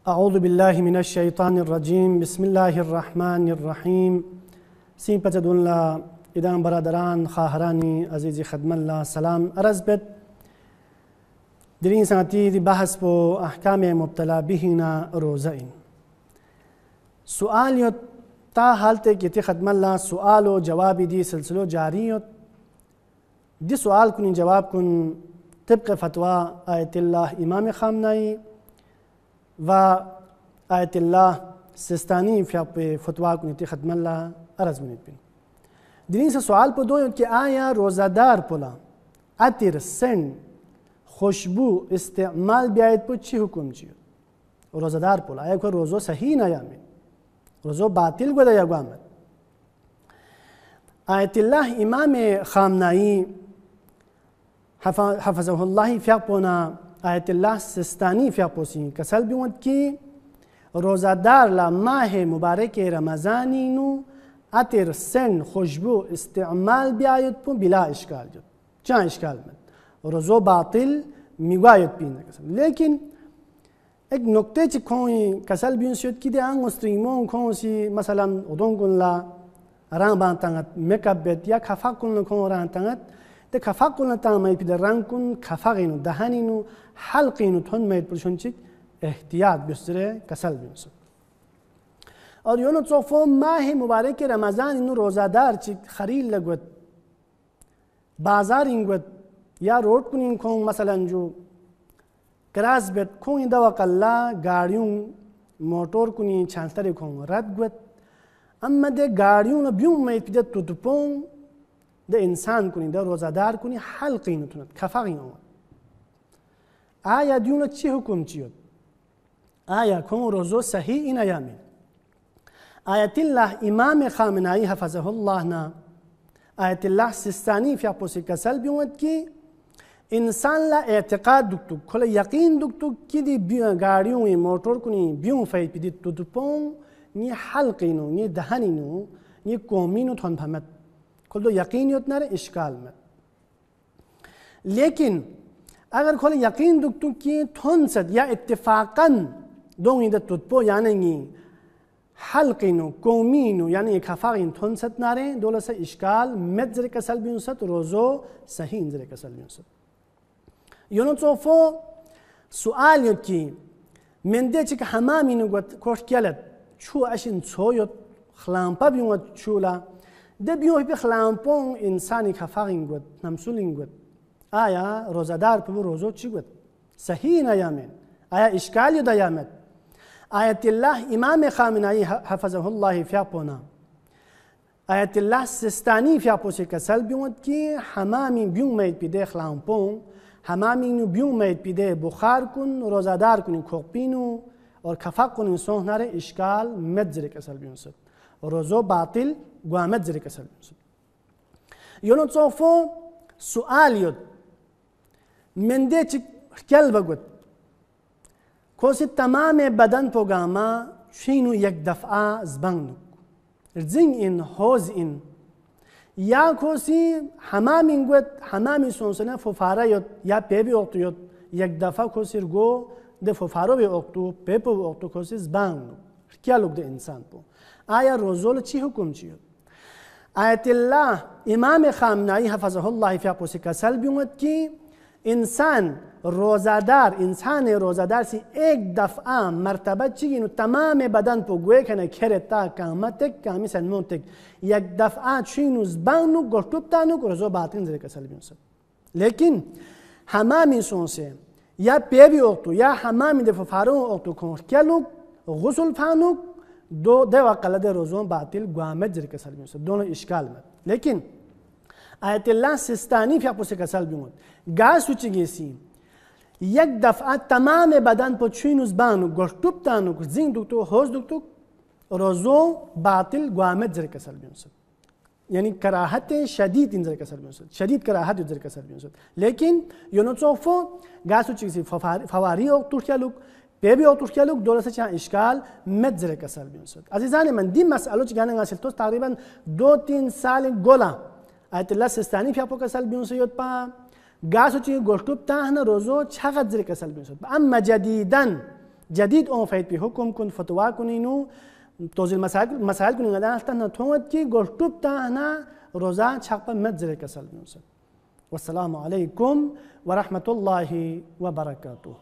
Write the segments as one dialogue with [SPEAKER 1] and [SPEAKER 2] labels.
[SPEAKER 1] اعوذ بالله من الشیطان الرجیم. بسم الله الرحمن الرحیم. سیپتدون ادام برادران خواهرانی عزیزی خدمت الله سلام عرض بد. در این ساعتی دی بحث با احکام مبتلا بهینا روزه این سؤال تا حالت که تی خدمت الله سؤال و جوابی دی سلسله جاری دی سؤال کنین جواب کن طبق فتوى آیت الله امام خامنه‌ای و آیت الله سیستانی فی فتوا کنید خدمت الله عرض منید بین. در این سوال پدوید که آیا روزادار پلا عطر سن خوشبو استعمال بیاید پو چی حکم چیه؟ روزادار پلا آیا که روزو صحیح نیامد؟ روزو باطل گوده یا گوامد؟ آیت الله امام خامنه‌ای حفظه الله فیاپونا آیت الله سیستانی فیاپوسی کسل بیوند که روزادار لا ماه مبارک رمضانی نو عطر سن خوشبو استعمال بیاید پو بلا اشکال جد. چه اشکال مد؟ روزو باطل میگوید پینه کسل. لیکن ایک نکته چی کوئی کسل بیون شد که دی آن مستریمون کونسی مثلا ادون کن لا ران بانتانت میکاب بید یا کفا کن کن ران تانت ده کفا کن تان پیدا ران کن کفا اینو دهانینو حلقینو تون مید پرشون چی احتیاط بسره کسل بیون شد. اور یونو صوفو ماه مبارک رمضان اینو روزادار چی خریل لگود بازار اینگود یا روڈ کنین کون مثلا جو کراس بید کون این دوا قلا گاڑیون موتور کنین چانستر کون رد گود اما ده گاڑیون بیون مید پیده تودپون ده انسان کنین ده روزادار کنین حلقینو تونت کفاقینو آیا دیونو چی حکم چیود؟ آیا کون روزو صحیح این ایامی؟ آیت الله امام خامنه‌ای حفظه الله نا آیت الله سیستانی فیاپوسی کسل بیوند که انسان لا اعتقاد دکتو کل یقین دکتو که دی گاڑیون موتور کنی بیون فاید پیدی تودپون نی حلقینو نی دهنینو نی کومینو تون پمت کل دو یقینیت نره اشکال مد. لیکن اگر کل یقین دکتو که تون سد یا اتفاقا دونگی ده تودپو یعنی نی حلقینو کومینو یعنی کفاقین تون سد نره دولسه اشکال مد زر کسل بیون سد روزو صحیح زر کسل بیون سد. یونو صوفو سؤال یود که منده چه که همامینو گوت کوشت کلد چو اشین چویود خلامپا بیوند چولا ده بیوه بی خلامپون انسانی کفاقین گوت نمسولین گوت آیا روزادار پو روزو چی گوت؟ صحیح نیامد؟ آیا اشکالی دیامد؟ آیت الله امام خامنه‌ای حفظه الله فیاپونا آیت الله سیستانی فیاپوسی کسل بیوند که همامین بیون مید پیده خلامپون همامینو بیون مید پیده بخار کن روزادار کنین کوپینو اور کفاق کنین سوهناره اشکال مد زر کسل بیون سد روزو باطل گوامد زر کسل بیون سد. یونو صوفو سؤال یود منده چی کل بگود کوسی تمام بدن پوگاما چینو یک دفعه زبان رزین این حوز این یا کوسی همامین گوید همان سونسنه ففاره یاد یا پیبی اقتو یاد یک دفعه کوسی رگو ده ففارو بی اقتو پیپو بی اقتو کوسی زبان کیا لوگ ده انسان پو آیا روزول چی حکم چی یاد؟ آیت الله امام خامنه‌ای حفظه الله فیاپوسی کسل بیومد که انسان روزادار سی ایک دفعه مرتبه چیگینو تمام بدن پو گوه کنه کره تا کامتک کامی سنمونتک یک دفعه چینو زبانو گرتوب تانو روزو باطن زره کسل بیونسد. لیکن همامی سونسه یا پیبی اقتو یا همامی دفع فارون اقتو کنر کلو غسل فانو دو وقت روزون باطل گوامد زره کسل بیونسد دونو اشکال مد. لیکن آیت الله سیستانی فیاپوسی کسل بیوند گاسو چیگیسی یک دفعه تمام بدن پو چینو زبانو گرتوب تانو زین دکتو حوز دکتو روزو باطل گوامد زر کسل بیونسد یعنی کراهت شدید این زر کسل بیونسد شدید کراهت زر کسل بیونسد. لیکن یونو صوفو گاسو چیگیسی فواری اقتور کلوک پیبی اقتور کلوک دولسه چه اشکال مد زر کسل بیونسد. عزیزان من دی مسئله چگانه غاسل تو تقریبا 2-3 سال گولا آیت الله سیستانی فیاپو کسل بیونسد یود پا قاسو تي قلتوب تاهنا روزو چقدر زیر کسل بینسد. اما جدید اون فاید بی حکم کن فتوا کنینو توضیح مسائل کنین قدر تاهنا تونت کی قلتوب تاهنا روزا چقدر مد زیر کسل بینسد. والسلام عليكم ورحمة الله وبركاته.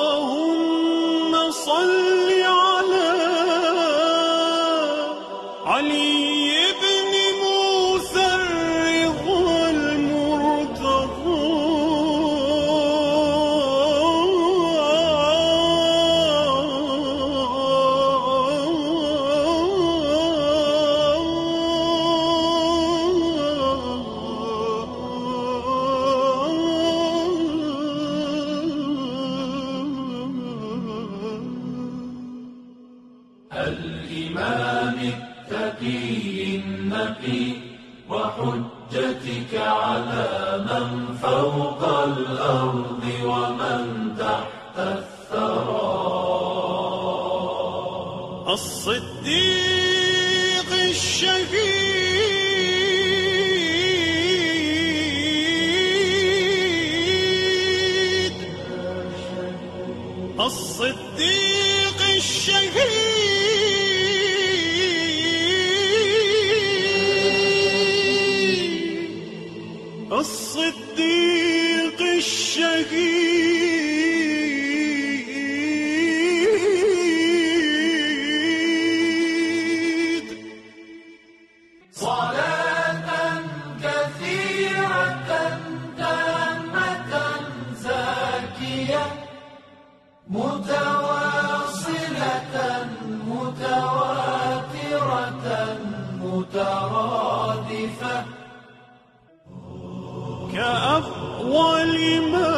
[SPEAKER 2] اللهم صل على علي بن موسى الرضا المرتضى الإمام التقي النقي وحجتك على من فوق الأرض ومن تحت الثرى الصديق الشهيد الصديق الشهيد الصديق الشهيد صلاة كثيرة تامة زاكية متواصلة متواترة مترادفة كأفضل ما